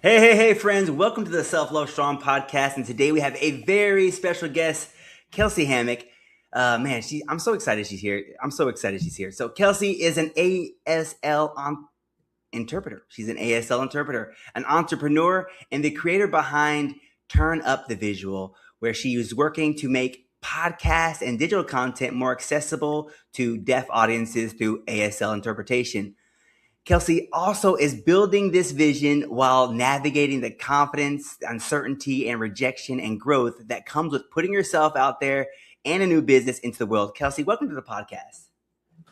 Hey, friends. Welcome to the Self Love Strong podcast. And today we have a very special guest, Kelsey Hammack. I'm so excited she's here. So, Kelsey is an interpreter. She's an ASL interpreter, an entrepreneur, and the creator behind Turn Up the Visual, where she is working to make podcast and digital content more accessible to deaf audiences through ASL interpretation. Kelsey also is building this vision while navigating the confidence, uncertainty, and rejection and growth that comes with putting yourself out there and a new business into the world. Kelsey, welcome to the podcast.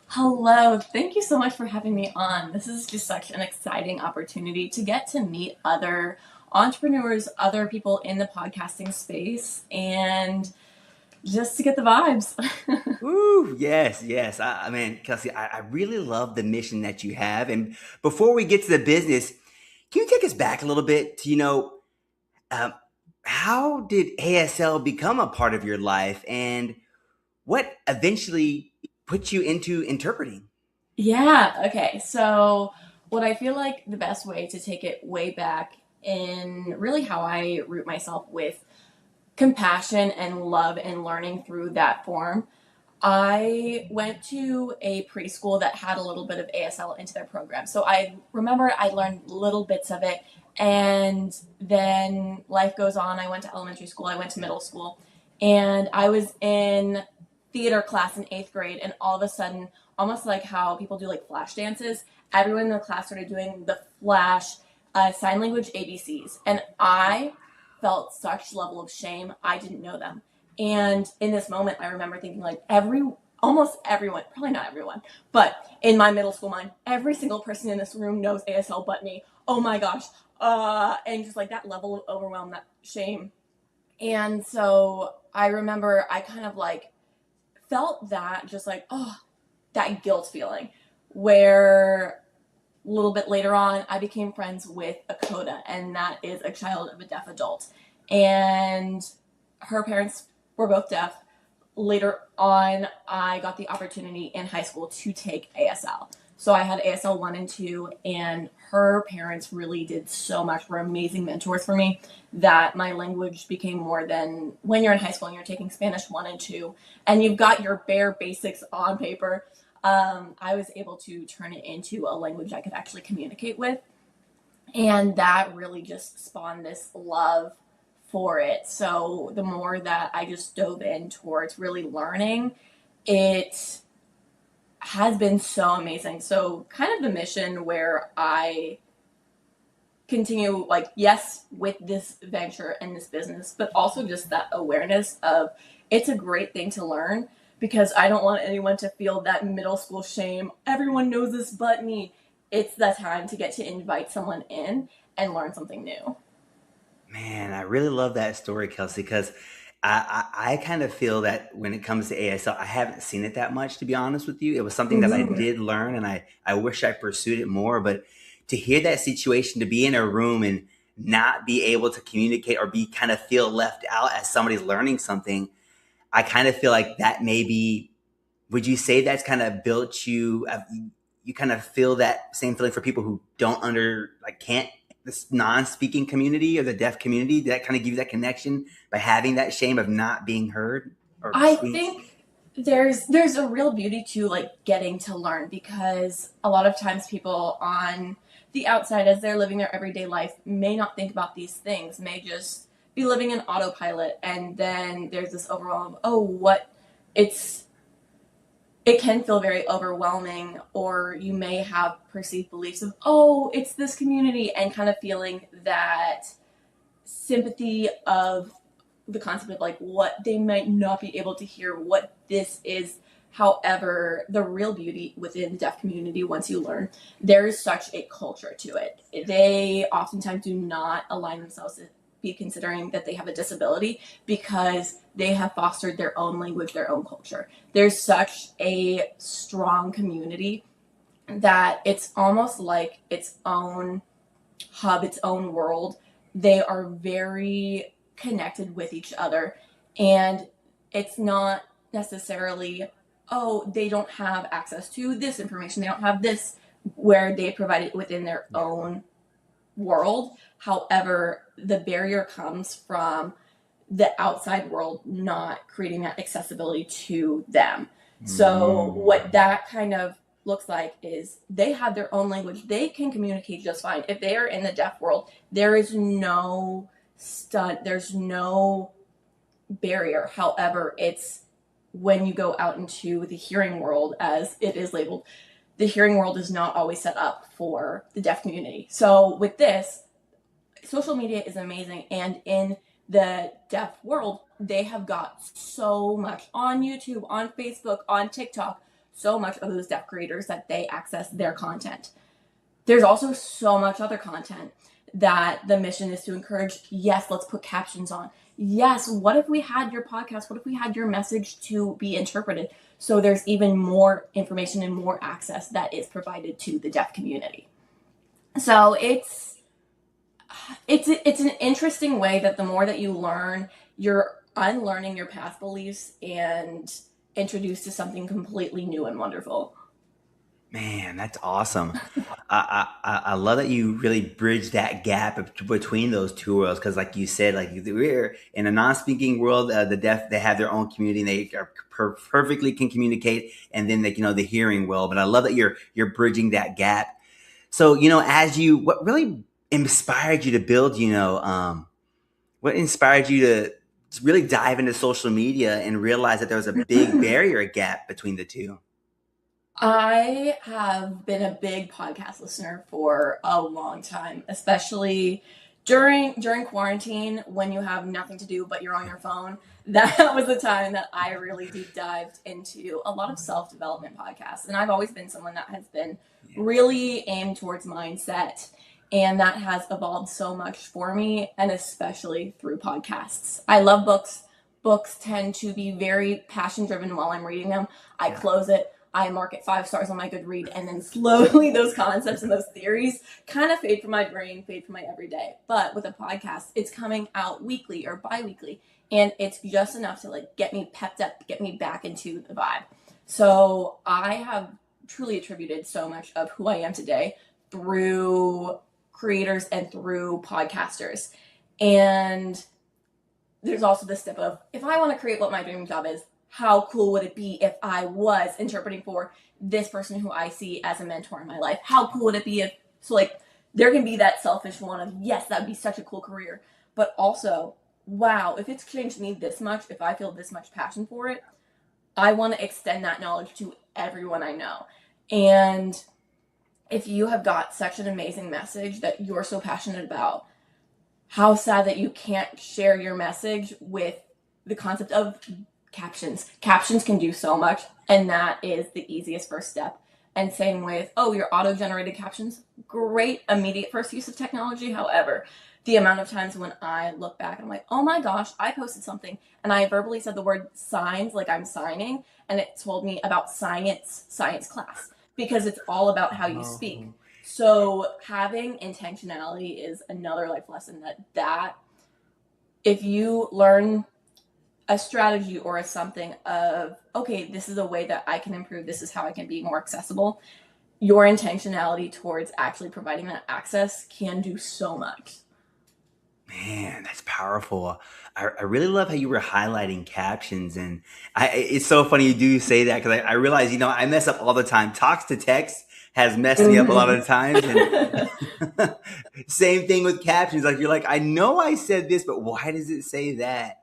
Hello, thank you so much for having me on. This is just such an exciting opportunity to get to meet other entrepreneurs, other people in the podcasting space, and just to get the vibes. Ooh, yes. I mean, Kelsey, I really love the mission that you have. And before we get to the business, can you take us back a little bit to, um, how did ASL become a part of your life and what eventually put you into interpreting? Yeah, okay. So, what I feel like the best way to take it way back in really how I root myself with compassion and love and learning through that form. I went to a preschool that had a little bit of ASL into their program. So I remember I learned little bits of it. And then life goes on. I went to elementary school, I went to middle school, and I was in theater class in 8th grade. And all of a sudden, almost like how people do like flash dances, everyone in the class started doing the flash sign language ABCs. And I felt such level of shame. I didn't know them. And in this moment, I remember thinking like almost everyone, probably not everyone, but in my middle school mind, every single person in this room knows ASL but me. Oh my gosh. And just like that level of overwhelm, that shame. And so I remember I kind of like felt that just like, oh, that guilt feeling where a little bit later on, I became friends with a CODA, and that is a child of a deaf adult. And her parents were both deaf. Later on, I got the opportunity in high school to take ASL. So I had ASL 1 and 2, and her parents really did so much, were amazing mentors for me, that my language became more than when you're in high school and you're taking Spanish 1 and 2, and you've got your bare basics on paper. I was able to turn it into a language I could actually communicate with. And that really just spawned this love for it. So the more that I just dove in towards really learning, it has been so amazing. So kind of the mission where I continue like, yes, with this venture and this business, but also just that awareness of it's a great thing to learn, because I don't want anyone to feel that middle school shame. Everyone knows this but me. It's the time to get to invite someone in and learn something new. Man, I really love that story, Kelsey, because I kind of feel that when it comes to ASL, I haven't seen it that much, to be honest with you. It was something that I Mm-hmm. did learn, and I wish I pursued it more. But to hear that situation, to be in a room and not be able to communicate or be kind of feel left out as somebody's learning something, I kind of feel like that maybe, would you say that's kind of built you, you kind of feel that same feeling for people who don't can't, this non-speaking community or the deaf community, that kind of give you that connection by having that shame of not being heard or I being think seen? there's a real beauty to like getting to learn, because a lot of times people on the outside, as they're living their everyday life, may not think about these things, may just be living in autopilot, and then there's this overwhelm of, oh, what it's it can feel very overwhelming, or you may have perceived beliefs of, oh, it's this community, and kind of feeling that sympathy of the concept of like what they might not be able to hear, what this is. However, the real beauty within the deaf community, once you learn, there is such a culture to it. They oftentimes do not align themselves to be considering that they have a disability, because they have fostered their own language, their own culture. There's such a strong community that it's almost like its own hub, its own world. They are very connected with each other. And it's not necessarily, oh, they don't have access to this information, they don't have this, where they provide it within their Yeah. own world. However, the barrier comes from the outside world not creating that accessibility to them. So what that kind of looks like is they have their own language. They can communicate just fine. If they are in the deaf world, there is no there's no barrier. However, it's when you go out into the hearing world, as it is labeled, the hearing world is not always set up for the deaf community. So with this, social media is amazing. And in the deaf world, they have got so much on YouTube, on Facebook, on TikTok, so much of those deaf creators that they access their content. There's also so much other content that the mission is to encourage. Yes, let's put captions on. Yes, what if we had your podcast? What if we had your message to be interpreted? So there's even more information and more access that is provided to the deaf community. So it's an interesting way that the more that you learn, you're unlearning your past beliefs and introduced to something completely new and wonderful. Man, that's awesome. I love that you really bridge that gap between those two worlds. Cause like you said, like we're in a non-speaking world, the deaf, they have their own community and they are perfectly can communicate. And then they, the hearing world. But I love that you're bridging that gap. So, what really inspired you to build, what inspired you to really dive into social media and realize that there was a big barrier gap between the two? I have been a big podcast listener for a long time, especially during quarantine when you have nothing to do but you're on your phone. That was the time that I really deep dived into a lot of self-development podcasts. And I've always been someone that has been really aimed towards mindset, and that has evolved so much for me, and especially through podcasts. I love books. Books tend to be very passion driven while I'm reading them. I close it. I mark it 5 stars on my Goodread, and then slowly those concepts and those theories kind of fade from my brain, fade from my everyday. But with a podcast, it's coming out weekly or bi-weekly, and it's just enough to get me pepped up, get me back into the vibe. So I have truly attributed so much of who I am today through creators and through podcasters. And there's also this step of, if I want to create what my dream job is, how cool would it be if I was interpreting for this person who I see as a mentor in my life? How cool would it be if, there can be that selfish one of, yes, that would be such a cool career. But also, wow, if it's changed me this much, if I feel this much passion for it, I want to extend that knowledge to everyone I know. And if you have got such an amazing message that you're so passionate about, how sad that you can't share your message with the concept of captions. Captions can do so much, and that is the easiest first step. And same with, your auto-generated captions, great immediate first use of technology. However, the amount of times when I look back and I'm like, oh my gosh, I posted something and I verbally said the word signs like I'm signing, and it told me about science class, because it's all about how you speak. So having intentionality is another life lesson that if you learn a strategy or a something of, okay, this is a way that I can improve, this is how I can be more accessible, your intentionality towards actually providing that access can do so much. Man, that's powerful. I really love how you were highlighting captions, and it's so funny you do say that, because I realize, I mess up all the time. Talks to text has messed me up a lot of times. And same thing with captions. You're like, I know I said this, but why does it say that?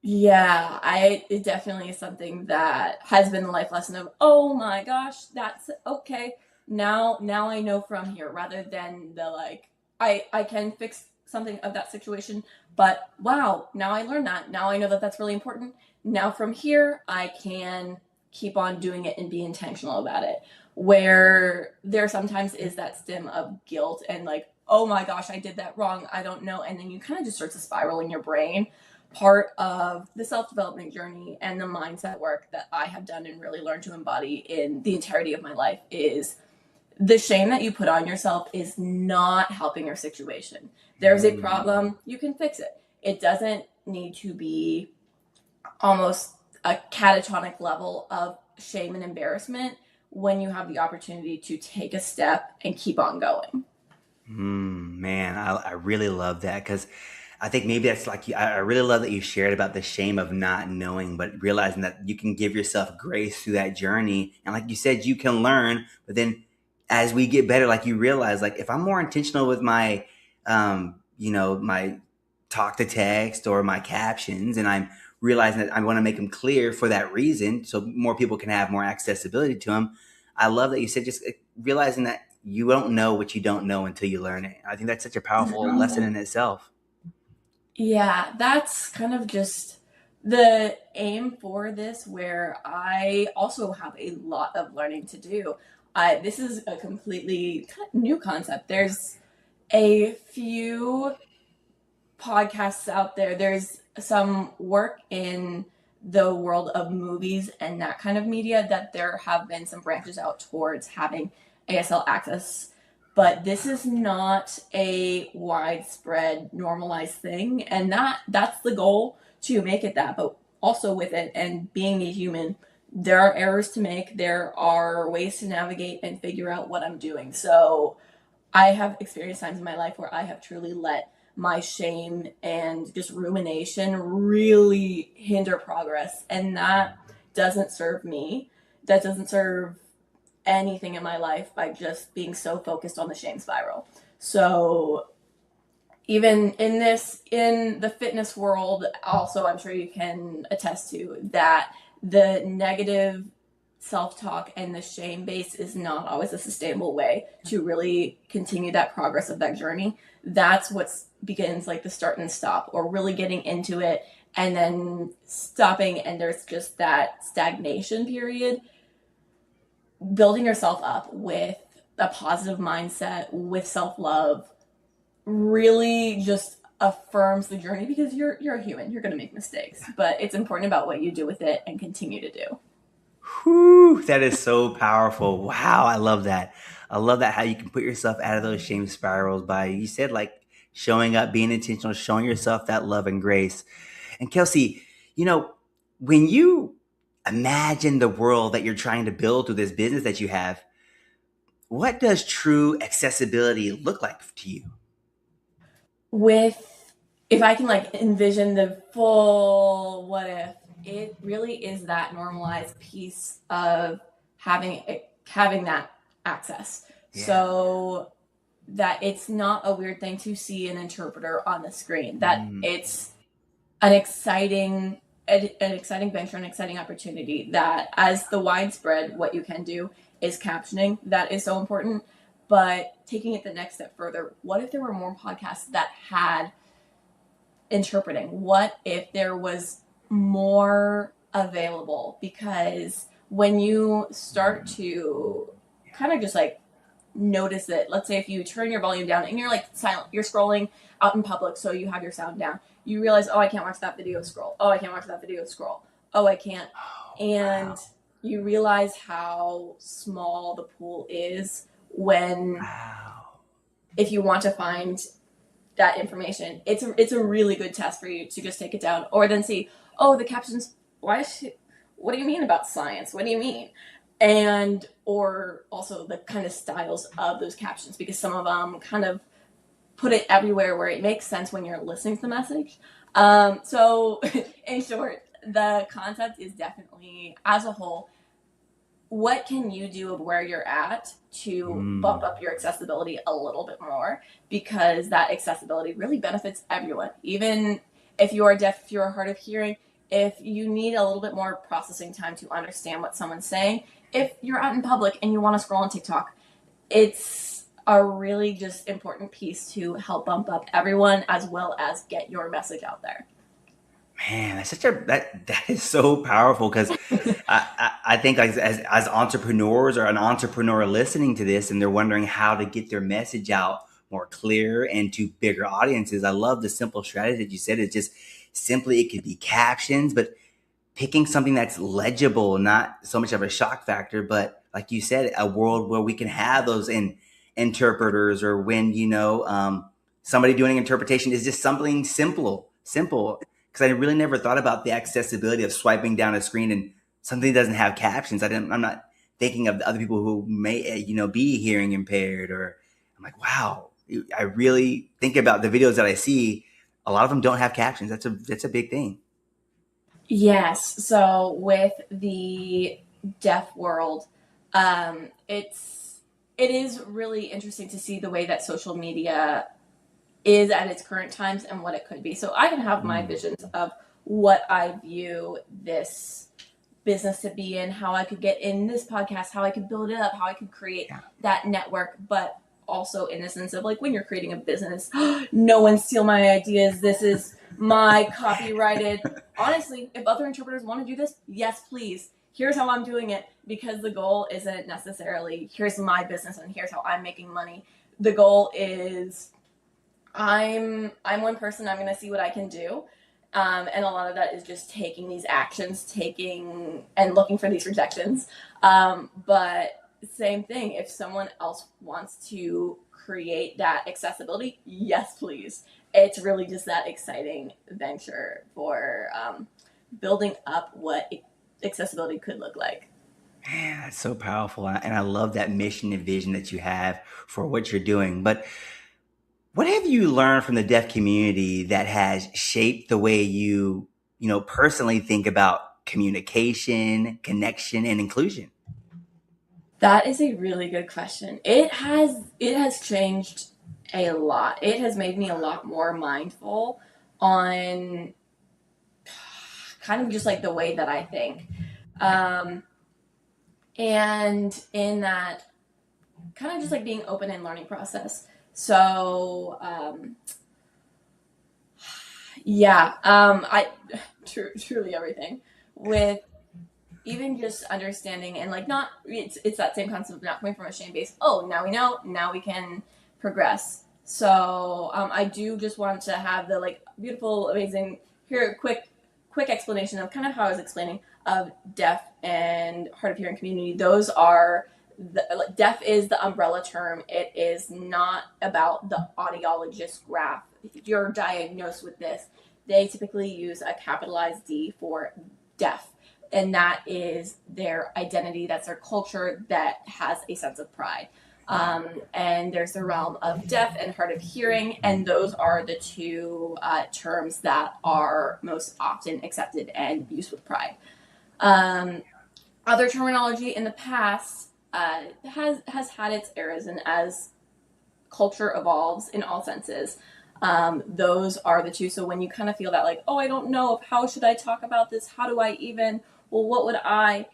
Yeah, it definitely is something that has been the life lesson of, oh my gosh, that's okay. Now I know from here, rather than the I can fix something of that situation, but wow, now I learned that. Now I know that that's really important. Now from here, I can keep on doing it and be intentional about it. Where there sometimes is that stem of guilt and oh my gosh, I did that wrong, I don't know. And then you kind of just start to spiral in your brain. Part of the self-development journey and the mindset work that I have done and really learned to embody in the entirety of my life is the shame that you put on yourself is not helping your situation. There's a problem, you can fix it. It doesn't need to be almost a catatonic level of shame and embarrassment when you have the opportunity to take a step and keep on going. Man, I really love that because I think maybe that's like I really love that you shared about the shame of not knowing, but realizing that you can give yourself grace through that journey. And like you said, you can learn, but then as we get better, like you realize, like if I'm more intentional with my, my talk to text or my captions, and I'm realizing that I want to make them clear for that reason, so more people can have more accessibility to them. I love that you said just realizing that you don't know what you don't know until you learn it. I think that's such a powerful lesson in itself. Yeah, that's kind of just the aim for this, where I also have a lot of learning to do. This is a completely new concept. There's a few podcasts out there. There's some work in the world of movies and that kind of media that there have been some branches out towards having ASL access. But this is not a widespread normalized thing, and that's the goal, to make it that. But also with it and being a human, there are errors to make. There are ways to navigate and figure out what I'm doing. So I have experienced times in my life where I have truly let my shame and just rumination really hinder progress. And that doesn't serve me. That doesn't serve anything in my life by just being so focused on the shame spiral. So even in the fitness world, also, I'm sure you can attest to that the negative self-talk and the shame base is not always a sustainable way to really continue that progress of that journey. That's what begins like the start and stop, or really getting into it and then stopping, and there's just that stagnation period. Building yourself up with a positive mindset, with self-love, really just affirms the journey, because you're a human. You're going to make mistakes, but it's important about what you do with it and continue to do. Whew, that is so powerful. Wow, I love that. I love that how you can put yourself out of those shame spirals by, you said, like showing up, being intentional, showing yourself that love and grace. And Kelsey, you know, when you imagine the world that you're trying to build through this business that you have, what does true accessibility look like to you? With, if I can like envision the full what if, it really is that normalized piece of having that access. Yeah. So that it's not a weird thing to see an interpreter on the screen, that Mm. it's an exciting venture, an exciting opportunity, that as the widespread, what you can do is captioning. That is so important. But taking it the next step further, what if there were more podcasts that had interpreting? What if there was more available? Because when you start to kind of just like notice that, let's say if you turn your volume down and you're like silent, you're scrolling out in public, so you have your sound down, you realize, oh, I can't watch that video, scroll. Oh, I can't watch that video, scroll. Oh, I can't. Oh, And wow. you realize how small the pool is when, Wow. if you want to find that information, it's a really good test for you to just take it down, or then see, oh, the captions, why is she, what do you mean about science? What do you mean? And or also the kind of styles of those captions, because some of them kind of put it everywhere where it makes sense when you're listening to the message. So in short, the concept is definitely, as a whole, what can you do of where you're at to bump Mm. up your accessibility a little bit more, because that accessibility really benefits everyone. Even if you are deaf, if you're hard of hearing, if you need a little bit more processing time to understand what someone's saying, if you're out in public and you want to scroll on TikTok, it's a really just important piece to help bump up everyone, as well as get your message out there. Man, that's such a that is so powerful because I think like as entrepreneurs or an entrepreneur listening to this and they're wondering how to get their message out more clear and to bigger audiences. I love the simple strategy that you said. It's just simply it could be captions, but picking something that's legible, not so much of a shock factor, but like you said, a world where we can have those interpreters, or when somebody doing interpretation is just something simple. Because I really never thought about the accessibility of swiping down a screen and something doesn't have captions. I'm not thinking of the other people who may be hearing impaired, or I'm like, wow. I really think about the videos that I see. A lot of them don't have captions. That's a big thing. Yes. So with the deaf world, it is really interesting to see the way that social media is at its current times and what it could be. So I can have my visions of what I view this business to be in, how I could get in this podcast, how I could build it up, how I could create that network, but also in the sense of like when you're creating a business, no one steal my ideas. This is my copyrighted. Honestly, if other interpreters want to do this, yes, please. Here's how I'm doing it, because the goal isn't necessarily here's my business and here's how I'm making money. The goal is I'm one person. I'm going to see what I can do, and a lot of that is just taking these actions, taking and looking for these rejections. But same thing. If someone else wants to create that accessibility, yes, please. It's really just that exciting venture for building up what accessibility could look like. Man, that's so powerful. And I love that mission and vision that you have for what you're doing. But what have you learned from the deaf community that has shaped the way you personally think about communication, connection, and inclusion? That is a really good question. It has changed a lot. It has made me a lot more mindful on kind of just like the way that I think. Um, and in that kind of just like being open and learning process. So yeah, I truly everything with even just understanding and like not it's that same concept of not coming from a shame base. Oh, now we know, now we can progress. So I do just want to have the like beautiful, amazing here quick explanation of kind of how I was explaining of deaf and hard of hearing community. Those are like, deaf is the umbrella term. It is not about the audiologist graph. If you're diagnosed with this, they typically use a capitalized D for deaf, and that is their identity, that's their culture that has a sense of pride. And there's the realm of deaf and hard of hearing, and those are the two terms that are most often accepted and used with pride. Um, Other terminology in the past has had its errors, and as culture evolves in all senses, those are the two. So when you kind of feel that like, oh, I don't know, how should I talk about this? How do I even? Well, what would I?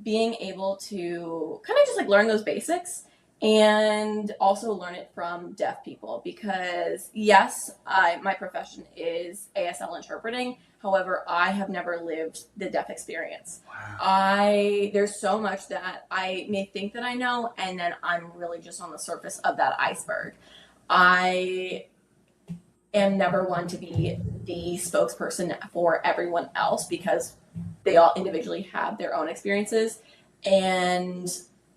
Being able to kind of just like learn those basics and also learn it from deaf people, because yes, my profession is ASL interpreting. However, I have never lived the deaf experience. There's so much that I may think that I know, and then I'm really just on the surface of that iceberg. I am never one to be the spokesperson for everyone else, because they all individually have their own experiences, and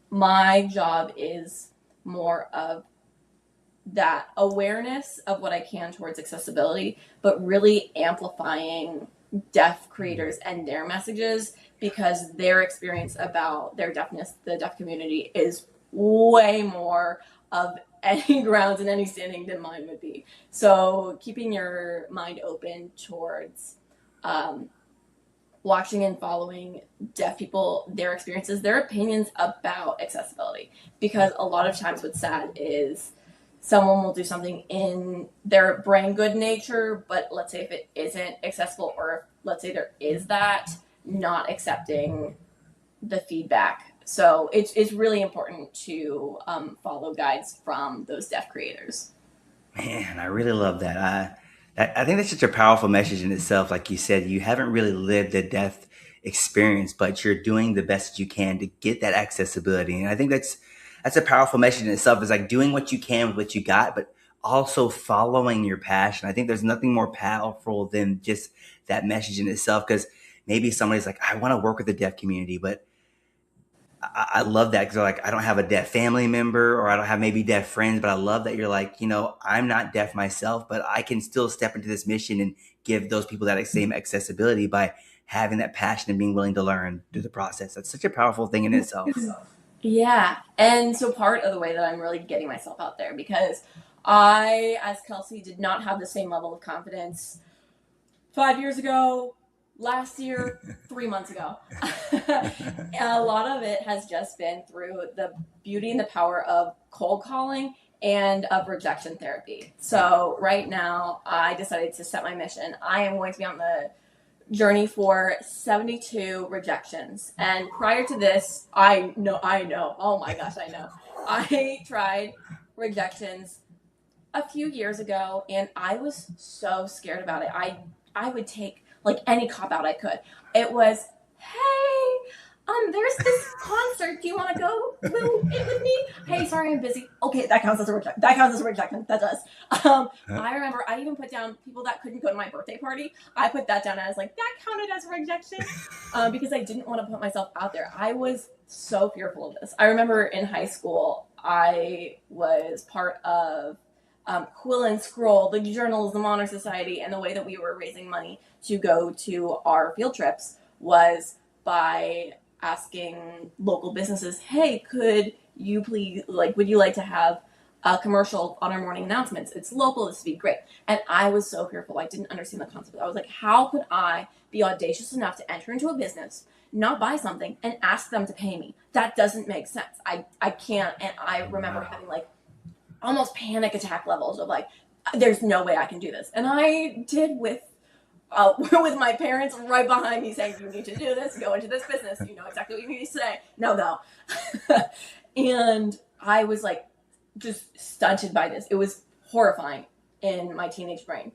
my job is more of that awareness of what I can towards accessibility, but really amplifying deaf creators and their messages, because their experience about their deafness, the deaf community, is way more of any grounds and any standing than mine would be. So keeping your mind open towards watching and following deaf people, their experiences, their opinions about accessibility. Because a lot of times what's sad is someone will do something in their brain good nature, but let's say if it isn't accessible, or let's say there is that, not accepting the feedback. So it's really important to follow guides from those deaf creators. Man, I really love that. I think that's such a powerful message in itself. Like you said, you haven't really lived a death experience, but you're doing the best that you can to get that accessibility. And I think that's a powerful message in itself. It's like doing what you can with what you got, but also following your passion. I think there's nothing more powerful than just that message in itself. Because maybe somebody's like, I want to work with the deaf community, but I love that, because like I don't have a deaf family member, or I don't have maybe deaf friends, but I love that you're like, I'm not deaf myself, but I can still step into this mission and give those people that same accessibility by having that passion and being willing to learn through the process. That's such a powerful thing in itself. Yeah. And so part of the way that I'm really getting myself out there, because I, as Kelsey, did not have the same level of confidence 5 years ago, last year, 3 months ago. A lot of it has just been through the beauty and the power of cold calling and of rejection therapy. So right now, I decided to set my mission. I am going to be on the journey for 72 rejections. And prior to this, I know, oh my gosh, I know. I tried rejections a few years ago, and I was so scared about it. I would take like any cop out I could. It was, hey, there's this concert. Do you want to go it with me? Hey, sorry, I'm busy. Okay, that counts as a rejection. That does. I remember I even put down people that couldn't go to my birthday party. I put that down as like, that counted as a rejection because I didn't want to put myself out there. I was so fearful of this. I remember in high school, I was part of Quill and Scroll, the Journalism Honor Society, and the way that we were raising money to go to our field trips was by asking local businesses, hey, could you please, like, would you like to have a commercial on our morning announcements? It's local, this would be great. And I was so fearful. I didn't understand the concept. I was like, how could I be audacious enough to enter into a business, not buy something, and ask them to pay me? That doesn't make sense. I can't. And I remember having like almost panic attack levels of like, there's no way I can do this. And I did with my parents right behind me saying, you need to do this, go into this business, you know exactly what you need to say, no. And I was like just stunted by this. It was horrifying in my teenage brain.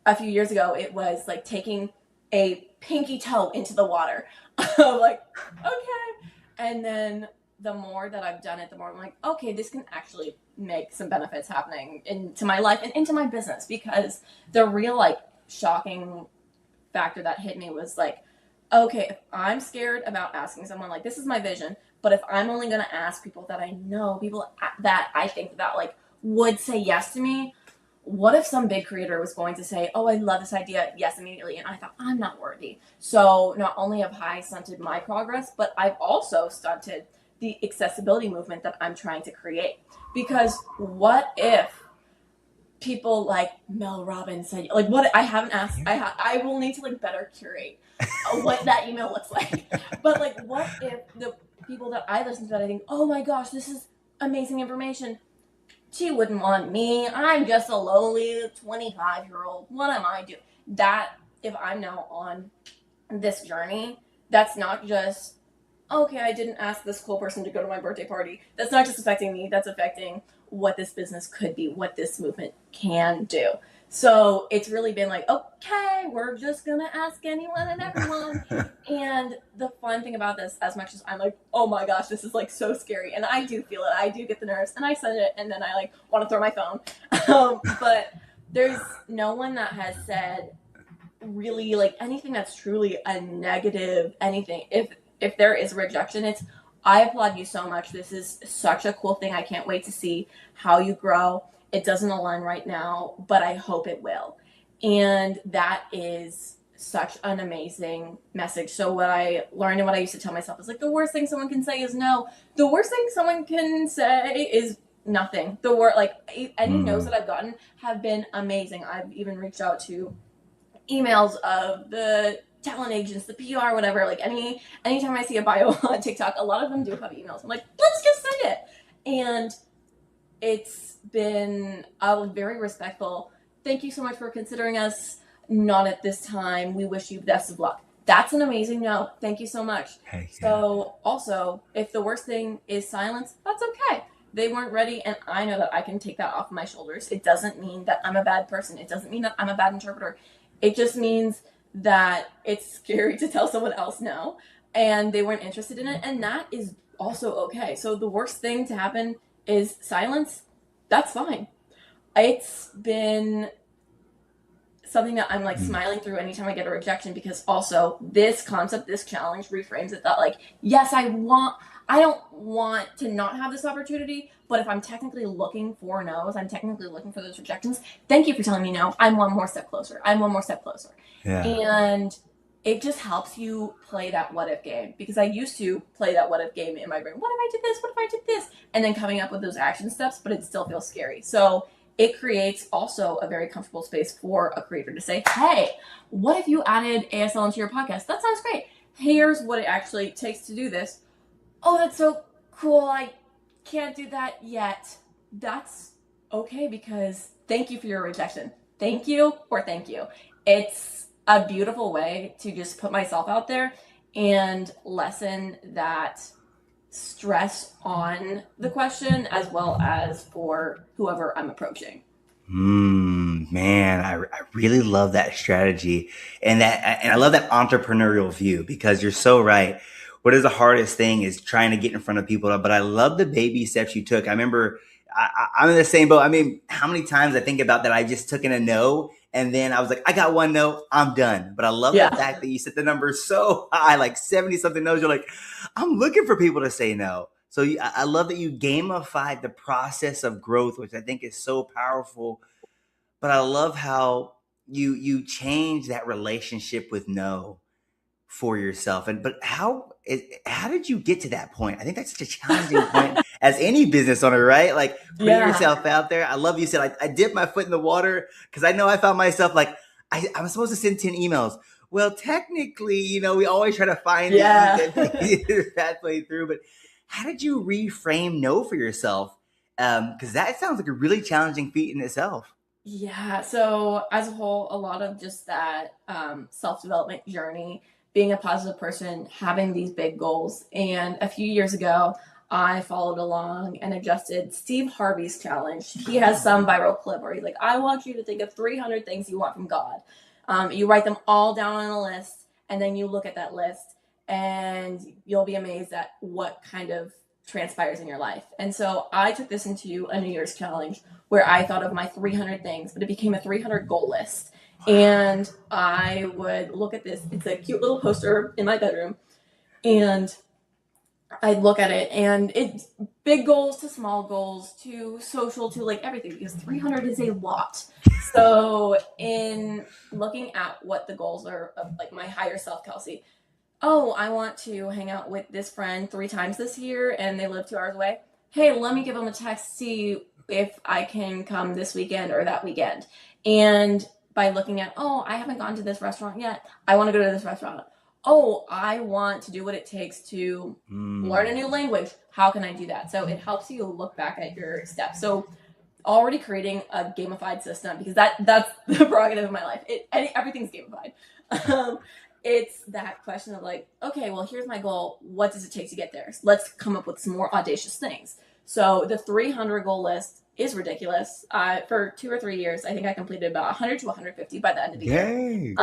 A few years ago, it was like taking a pinky toe into the water. I'm like, okay. And then the more that I've done it, the more I'm like, okay, this can actually make some benefits happening into my life and into my business. Because the real like shocking factor that hit me was like, okay, if I'm scared about asking someone, like, this is my vision, but if I'm only going to ask people that I know, people that I think that like would say yes to me, what if some big creator was going to say, oh, I love this idea, yes, immediately, and I thought, I'm not worthy. So not only have I stunted my progress, but I've also stunted the accessibility movement that I'm trying to create. Because what if people like Mel Robbins said, like, what I haven't asked, I will need to like better curate what that email looks like. But like, what if the people that I listen to that I think, oh my gosh, this is amazing information, she wouldn't want me. I'm just a lowly 25-year-old. What am I doing? That if I'm now on this journey, that's not just, okay, I didn't ask this cool person to go to my birthday party. That's not just affecting me. That's affecting what this business could be, what this movement can do. So it's really been like, okay, we're just going to ask anyone and everyone. And the fun thing about this, as much as I'm like, oh my gosh, this is like so scary. And I do feel it. I do get the nerves and I send it and then I like want to throw my phone. But there's no one that has said really like anything that's truly a negative anything. If there is rejection, it's, I applaud you so much. This is such a cool thing. I can't wait to see how you grow. It doesn't align right now, but I hope it will. And that is such an amazing message. So what I learned and what I used to tell myself is like, the worst thing someone can say is no. The worst thing someone can say is nothing. The word, like any no's that I've gotten have been amazing. I've even reached out to emails of the talent agents, the PR, whatever. Like anytime I see a bio on TikTok, a lot of them do have emails. I'm like, let's just send it. And it's been a very respectful, thank you so much for considering us, not at this time, we wish you the best of luck. That's an amazing no. Thank you so much. Heck yeah. So also, if the worst thing is silence, that's okay. They weren't ready, and I know that I can take that off my shoulders. It doesn't mean that I'm a bad person. It doesn't mean that I'm a bad interpreter. It just means that it's scary to tell someone else no, and they weren't interested in it, and that is also okay. So the worst thing to happen is silence. That's fine. It's been something that I'm like smiling through anytime I get a rejection, because also this concept, this challenge reframes it that like, yes, I don't want to not have this opportunity, but if I'm technically looking for no's, I'm technically looking for those rejections. Thank you for telling me no. I'm one more step closer. Yeah. And it just helps you play that what if game, because I used to play that what if game in my brain. What if I did this? What if I did this? And then coming up with those action steps, but it still feels scary. So it creates also a very comfortable space for a creator to say, hey, what if you added ASL into your podcast? That sounds great. Here's what it actually takes to do this. Oh, that's so cool. I can't do that yet. That's okay, because thank you for your rejection. Thank you or thank you. It's a beautiful way to just put myself out there and lessen that stress on the question as well as for whoever I'm approaching. Man, I really love that strategy, and I love that entrepreneurial view, because you're so right. What is the hardest thing is trying to get in front of people, but I love the baby steps you took. I remember I'm in the same boat. I mean, how many times I think about that I just took in a no, and then I was like, I got one no, I'm done. But I love the fact that you set the number so high, like 70 something no's. You're like, I'm looking for people to say no. So I love that you gamified the process of growth, which I think is so powerful. But I love how you change that relationship with no for yourself. But how did you get to that point? I think that's such a challenging point as any business owner, right? Like putting yourself out there. I love you said I dipped my foot in the water, because I know I found myself like I'm supposed to send 10 emails. Well, technically, we always try to find the pathway through. But how did you reframe no for yourself? Because that sounds like a really challenging feat in itself. Yeah. So as a whole, a lot of just that self-development journey, being a positive person, having these big goals. And a few years ago, I followed along and adjusted Steve Harvey's challenge. He has some viral clip where he's like, I want you to think of 300 things you want from God. You write them all down on a list, and then you look at that list, and you'll be amazed at what kind of transpires in your life. And so I took this into a New Year's challenge where I thought of my 300 things, but it became a 300 goal list. And I would look at this. It's a cute little poster in my bedroom. And I'd look at it, and it's big goals to small goals to social to like everything, because 300 is a lot. So in looking at what the goals are of like my higher self, Kelsey, oh, I want to hang out with this friend 3 times this year and they live 2 hours away. Hey, let me give them a text, see if I can come this weekend or that weekend. And by looking at, oh, I haven't gone to this restaurant yet. I want to go to this restaurant. Oh, I want to do what it takes to learn a new language. How can I do that? So it helps you look back at your steps. So already creating a gamified system, because that's the prerogative of my life. Everything's gamified. It's that question of like, okay, well, here's my goal. What does it take to get there? Let's come up with some more audacious things. So the 300 goal list is ridiculous. For 2 or 3 years, I think I completed about 100 to 150 by the end of the year.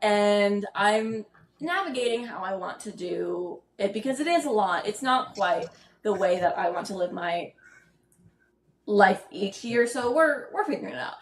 And I'm navigating how I want to do it, because it is a lot. It's not quite the way that I want to live my life each year. So we're figuring it out.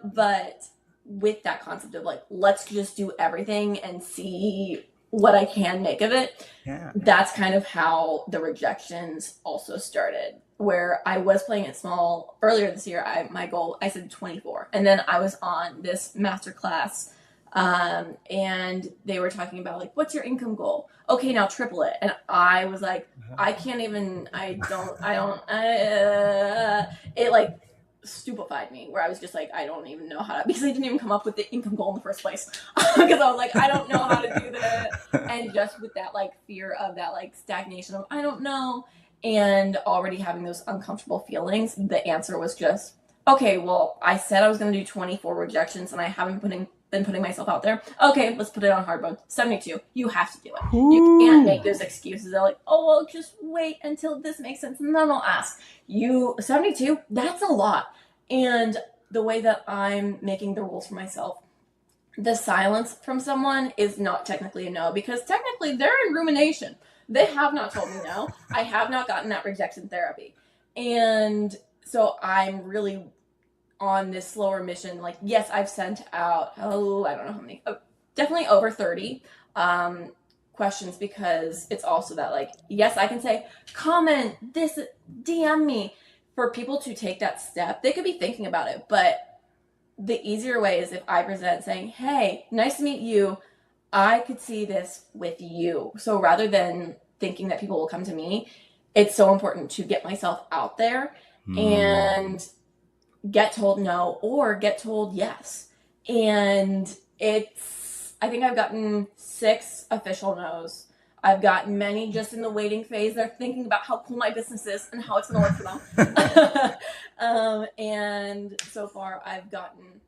But with that concept of like, let's just do everything and see what I can make of it. That's kind of how the rejections also started, where I was playing it small earlier this year. My goal, I said 24. And then I was on this masterclass, and they were talking about like, what's your income goal? Okay, now triple it. And I was like, I can't even, it like stupefied me, where I was just like, I don't even know how to, because I didn't even come up with the income goal in the first place. Because I was like, I don't know how to do that. And just with that like fear of that like stagnation of I don't know, and already having those uncomfortable feelings, the answer was just, okay, well, I said I was going to do 24 rejections and I haven't been putting myself out there. Okay, let's put it on hard mode. 72. You have to do it. You can't make those excuses. They're like, oh, well, just wait until this makes sense and then I'll ask. 72, that's a lot. And the way that I'm making the rules for myself, the silence from someone is not technically a no, because technically they're in rumination. They have not told me no. I have not gotten that rejection therapy. And so I'm really on this slower mission. Like, yes, I've sent out, I don't know how many, definitely over 30 questions, because it's also that like, yes, I can say, comment this, DM me. For people to take that step, they could be thinking about it, but the easier way is if I present saying, hey, nice to meet you. I could see this with you. So rather than thinking that people will come to me, it's so important to get myself out there and get told no or get told yes. And I think I've gotten 6 official no's. I've gotten many just in the waiting phase. They're thinking about how cool my business is and how it's going to work for them. And so far, I've gotten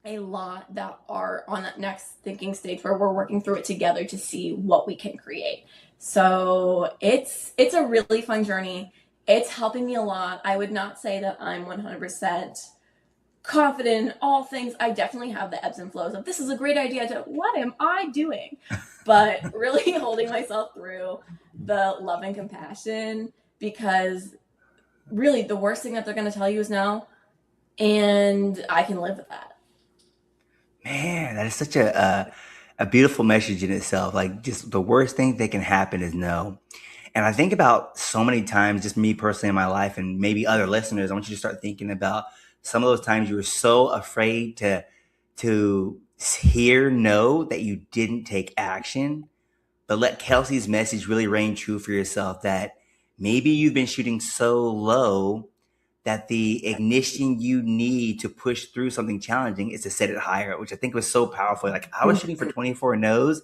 a lot that are on that next thinking stage where we're working through it together to see what we can create. So it's a really fun journey. It's helping me a lot. I would not say that I'm 100% confident in all things. I definitely have the ebbs and flows of this is a great idea to what am I doing? But really holding myself through the love and compassion, because really the worst thing that they're going to tell you is no, and I can live with that. Man, that is such a beautiful message in itself. Like, just the worst thing that can happen is no. And I think about so many times, just me personally in my life, and maybe other listeners. I want you to start thinking about some of those times you were so afraid to hear no that you didn't take action. But let Kelsey's message really reign true for yourself, that maybe you've been shooting so low that the ignition you need to push through something challenging is to set it higher, which I think was so powerful. Like, I was shooting for 24 no's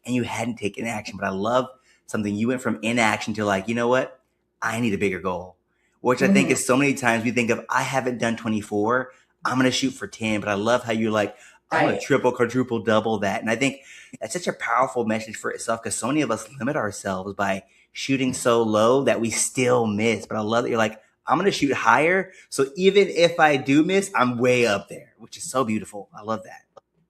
and you hadn't taken action, but I love something. You went from inaction to like, you know what? I need a bigger goal, which I think is so many times we think of, I haven't done 24. I'm going to shoot for 10, but I love how you're like, I'm going to triple, quadruple, double that. And I think that's such a powerful message for itself, because so many of us limit ourselves by shooting so low that we still miss. But I love that you're like, I'm going to shoot higher. So even if I do miss, I'm way up there, which is so beautiful. I love that.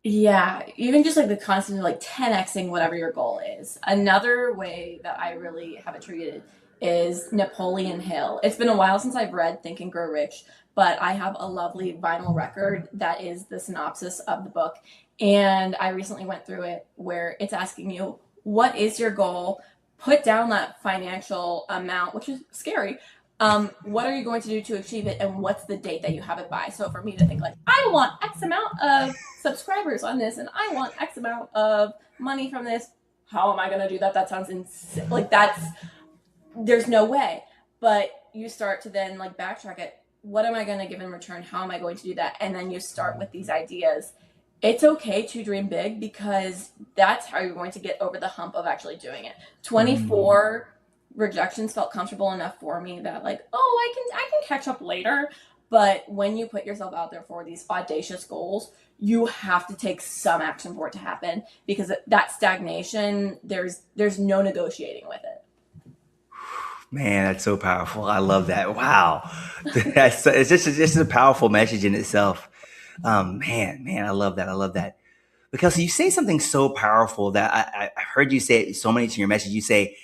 Yeah, even just like the constant like 10xing whatever your goal is. Another way that I really have it treated is Napoleon Hill. It's been a while since I've read Think and Grow Rich, but I have a lovely vinyl record that is the synopsis of the book. And I recently went through it where it's asking you, what is your goal? Put down that financial amount, which is scary. What are you going to do to achieve it, and what's the date that you have it by? So for me to think like, I want X amount of subscribers on this, and I want X amount of money from this. How am I going to do that? That sounds insane. Like, there's no way. But you start to then like backtrack it. What am I going to give in return? How am I going to do that? And then you start with these ideas. It's okay to dream big, because that's how you're going to get over the hump of actually doing it. 24 rejections felt comfortable enough for me that like, oh, I can catch up later. But when you put yourself out there for these audacious goals, you have to take some action for it to happen, because that stagnation, there's no negotiating with it. Man, that's so powerful. I love that. Wow. It's just a powerful message in itself. Man, I love that. I love that. Because you say something so powerful that I heard you say it so many in your message. You say,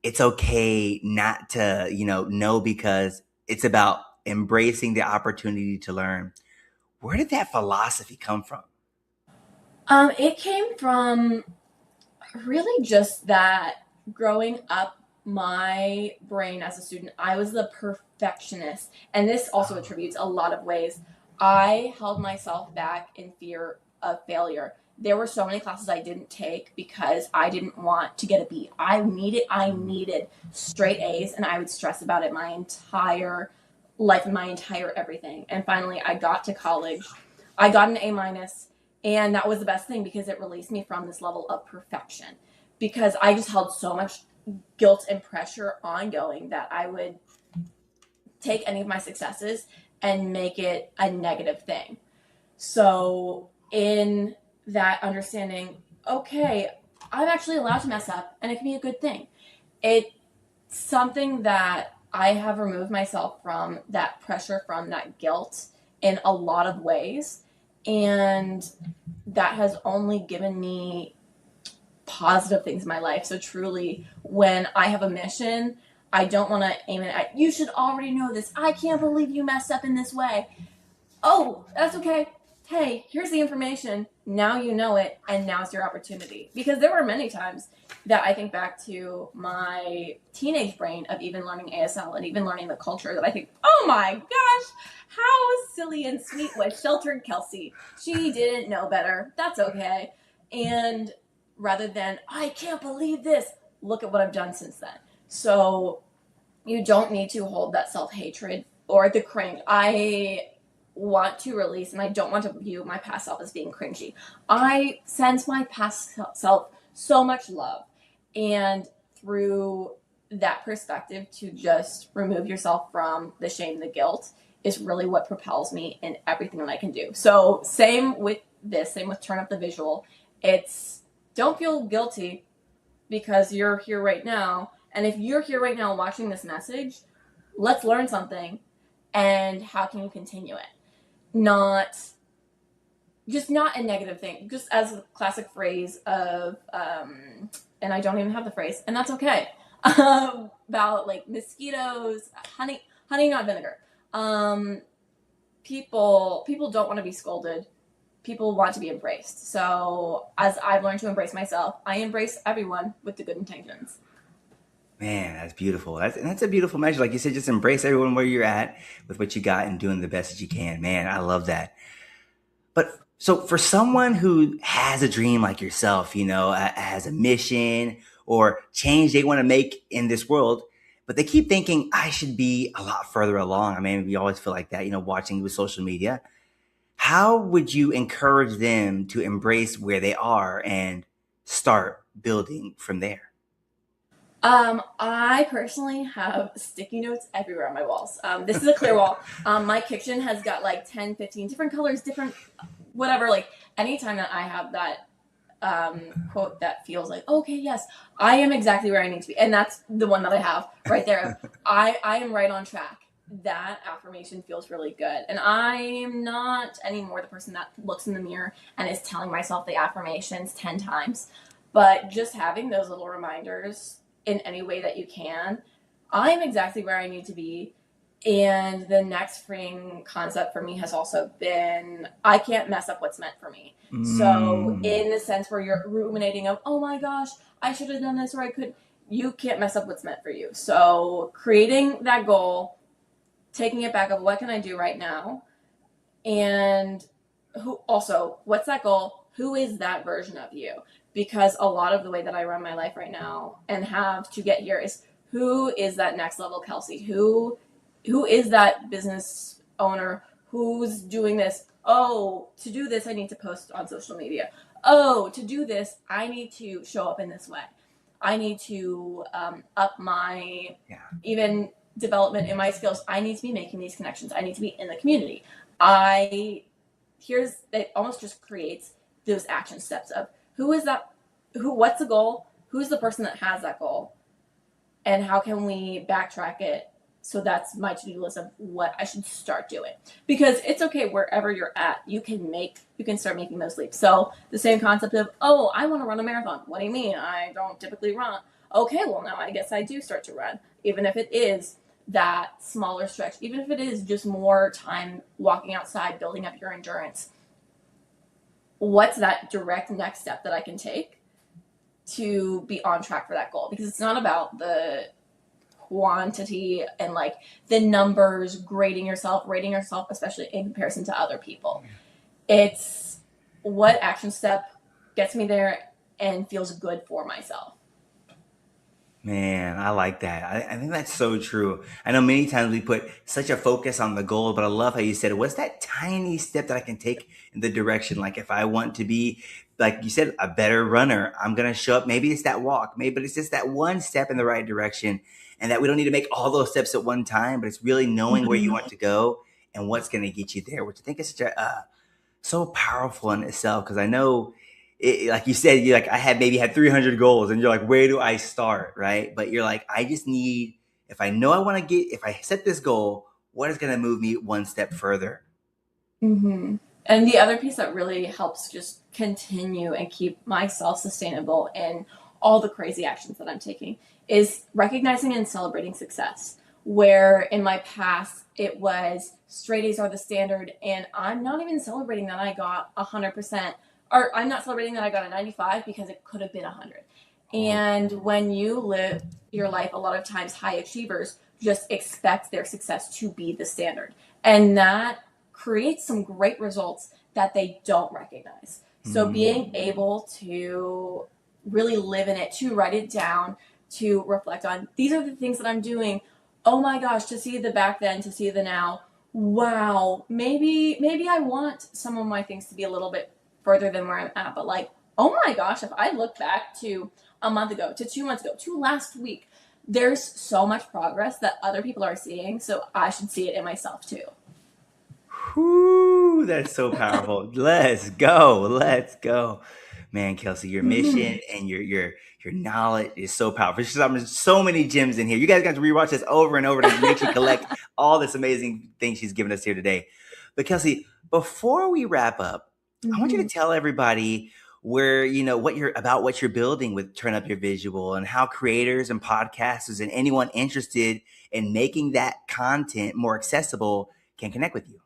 it's okay not to, know, because it's about embracing the opportunity to learn. Where did that philosophy come from? It came from really just that growing up, my brain as a student, I was the perfectionist. And this also attributes a lot of ways. I held myself back in fear of failure. There were so many classes I didn't take because I didn't want to get a B. I needed straight A's, and I would stress about it my entire life and my entire everything. And finally, I got to college. I got an A minus, and that was the best thing, because it released me from this level of perfection. Because I just held so much guilt and pressure ongoing that I would take any of my successes and make it a negative thing. So in that understanding, okay, I'm actually allowed to mess up, and it can be a good thing. It's something that I have removed myself from, that pressure, from that guilt in a lot of ways. And that has only given me positive things in my life. So truly, when I have a mission, I don't want to aim it at, you should already know this. I can't believe you messed up in this way. Oh, that's okay. Hey, here's the information. Now you know it, and now's your opportunity. Because there were many times that I think back to my teenage brain of even learning ASL and even learning the culture, that I think, oh my gosh, how silly and sweet was sheltered Kelsey. She didn't know better. That's okay. And rather than, I can't believe this, look at what I've done since then. So you don't need to hold that self-hatred or the cringe. I want to release, and I don't want to view my past self as being cringy. I send my past self so much love, and through that perspective, to just remove yourself from the shame, the guilt, is really what propels me in everything that I can do. So same with this, same with turn up the visual. It's, don't feel guilty because you're here right now. And if you're here right now watching this message, let's learn something. And how can you continue it? Not a negative thing, just as a classic phrase of, and I don't even have the phrase, and that's okay, about like mosquitoes, honey, not vinegar. People don't want to be scolded. People want to be embraced. So as I've learned to embrace myself, I embrace everyone with the good intentions. Man, that's beautiful. That's a beautiful measure. Like you said, just embrace everyone where you're at with what you got and doing the best that you can. Man, I love that. But so for someone who has a dream like yourself, has a mission or change they want to make in this world, but they keep thinking I should be a lot further along. I mean, we always feel like that, watching with social media. How would you encourage them to embrace where they are and start building from there? I personally have sticky notes everywhere on my walls. This is a clear wall. My kitchen has got like 10, 15 different colors, different whatever. Like anytime that I have that quote that feels like, okay, yes, I am exactly where I need to be. And that's the one that I have right there. I am right on track. That affirmation feels really good. And I am not anymore the person that looks in the mirror and is telling myself the affirmations 10 times. But just having those little reminders in any way that you can, I'm exactly where I need to be. And the next freeing concept for me has also been, I can't mess up what's meant for me. So in the sense where you're ruminating of, oh my gosh, I should have done this, or I could, you can't mess up what's meant for you. So creating that goal, taking it back of what can I do right now? And what's that goal? Who is that version of you? Because a lot of the way that I run my life right now and have to get here is, who is that next level Kelsey? Who is that business owner who's doing this? Oh, to do this, I need to post on social media. Oh, to do this, I need to show up in this way. I need to up my even development in my skills. I need to be making these connections. I need to be in the community. It almost just creates those action steps of, what's the goal? Who's the person that has that goal? And how can we backtrack it? So that's my to-do list of what I should start doing. Because it's okay wherever you're at, you can start making those leaps. So the same concept of, oh, I want to run a marathon. What do you mean? I don't typically run. Okay, well now I guess I do start to run. Even if it is that smaller stretch, even if it is just more time walking outside, building up your endurance. What's that direct next step that I can take to be on track for that goal? Because it's not about the quantity and like the numbers, rating yourself, especially in comparison to other people. It's what action step gets me there and feels good for myself. Man, I like that. I think that's so true. I know many times we put such a focus on the goal, but I love how you said, what's that tiny step that I can take in the direction? Like if I want to be, like you said, a better runner, I'm going to show up. Maybe it's that walk, but it's just that one step in the right direction. And that we don't need to make all those steps at one time, but it's really knowing where you want to go and what's going to get you there, which I think is such so powerful in itself. Because I know, like you said, you I had 300 goals, and you're like, where do I start, right? But you're like, I just need, if I know I want to if I set this goal, what is going to move me one step further? Mm-hmm. And the other piece that really helps just continue and keep myself sustainable in all the crazy actions that I'm taking is recognizing and celebrating success. Where in my past, it was straight A's are the standard, and I'm not even celebrating that I got 100%, or I'm not celebrating that I got a 95 because it could have been 100. And when you live your life, a lot of times high achievers just expect their success to be the standard. And that creates some great results that they don't recognize. So being able to really live in it, to write it down, to reflect on, these are the things that I'm doing. oh my gosh, to see the back then, to see the now, wow, maybe I want some of my things to be a little bit further than where I'm at, but like, oh my gosh, if I look back to a month ago, to 2 months ago, to last week, there's so much progress that other people are seeing, so I should see it in myself too. Whoo, that's so powerful. Let's go. Let's go. Man, Kelsey, your mission and your knowledge is so powerful. There's so many gems in here. You guys got to rewatch this over and over to make sure you collect all this amazing things she's given us here today. But Kelsey, before we wrap up, I want you to tell everybody where, what you're building with Turn Up Your Visual and how creators and podcasters and anyone interested in making that content more accessible can connect with you.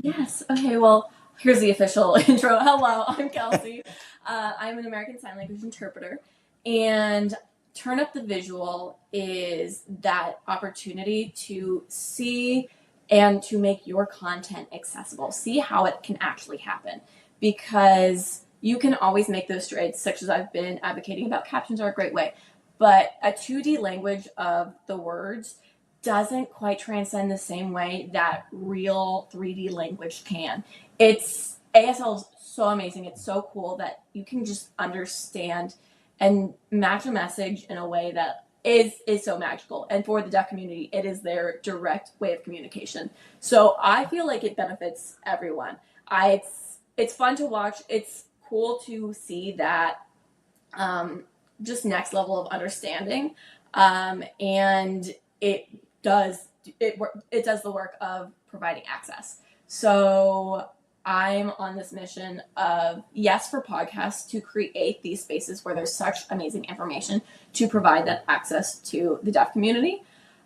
Yes. Okay. Well, here's the official intro. Hello, I'm Kelsey. I'm an American Sign Language interpreter, and Turn Up the Visual is that opportunity to see and to make your content accessible. See how it can actually happen, because you can always make those strides, such as I've been advocating about. Captions are a great way, but a 2D language of the words doesn't quite transcend the same way that real 3D language can. It's ASL is so amazing. It's so cool that you can just understand and match a message in a way that is so magical. And for the deaf community, it is their direct way of communication. So I feel like it benefits everyone. It's fun to watch. It's cool to see that just next level of understanding, and it does the work of providing access. So I'm on this mission of, yes, for podcasts to create these spaces where there's such amazing information to provide that access to the deaf community.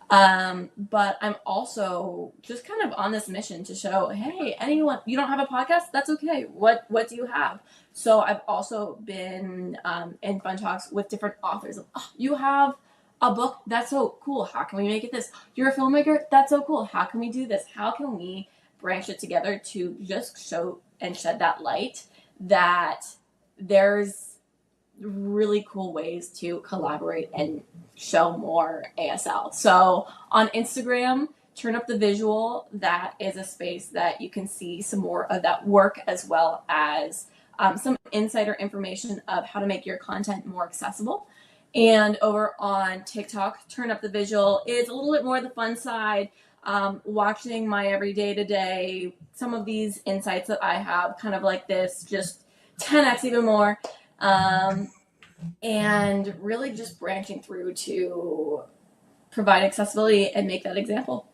But I'm also just kind of on this mission to show, hey, anyone, you don't have a podcast? That's okay. What do you have? So I've also been in fun talks with different authors. Oh, you have a book? That's so cool. How can we make it this? You're a filmmaker? That's so cool. How can we do this? How can we branch it together to just show and shed that light that there's really cool ways to collaborate and show more ASL. So on Instagram, Turn Up the Visual, that is a space that you can see some more of that work, as well as some insider information of how to make your content more accessible. And over on TikTok, Turn Up the Visual is a little bit more the fun side, watching my everyday to day, some of these insights that I have, kind of like this, just 10x even more. And really just branching through to provide accessibility and make that example.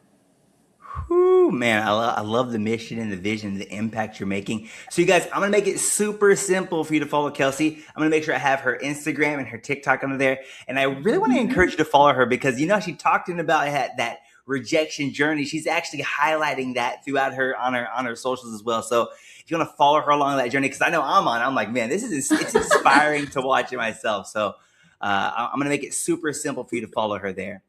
Whew, man, I love the mission and the vision, the impact you're making. So you guys, I'm going to make it super simple for you to follow Kelsey. I'm going to make sure I have her Instagram and her TikTok under there. And I really want to encourage you to follow her because, she talked about that rejection journey. She's actually highlighting that throughout on her socials as well. So if you want to follow her along that journey, because I know I'm like, man, it's inspiring to watch it myself. So I'm going to make it super simple for you to follow her there.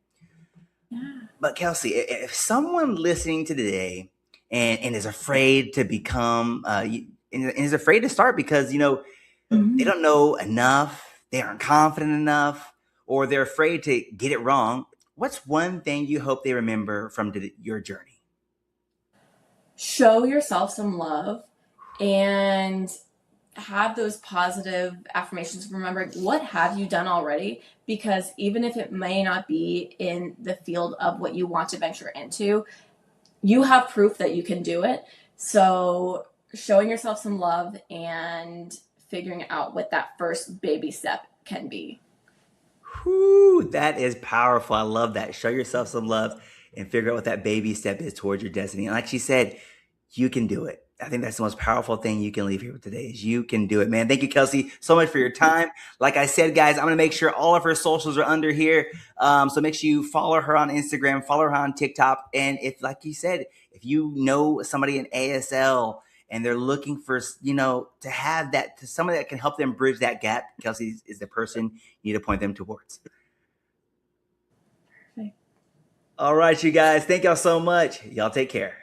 Yeah. But Kelsey, if someone listening to today and is afraid to become, and is afraid to start because, they don't know enough, they aren't confident enough, or they're afraid to get it wrong, what's one thing you hope they remember from your journey? Show yourself some love and have those positive affirmations of remembering what have you done already, because even if it may not be in the field of what you want to venture into, you have proof that you can do it. So showing yourself some love and figuring out what that first baby step can be. Whew, that is powerful. I love that. Show yourself some love and figure out what that baby step is towards your destiny. And like she said, you can do it. I think that's the most powerful thing you can leave here with today is you can do it, man. Thank you, Kelsey, so much for your time. Like I said, guys, I'm going to make sure all of her socials are under here. So make sure you follow her on Instagram, follow her on TikTok. And if, like you said, if you know somebody in ASL and they're looking for, to have that, to somebody that can help them bridge that gap, Kelsey is the person you need to point them towards. Perfect. All right, you guys. Thank y'all so much. Y'all take care.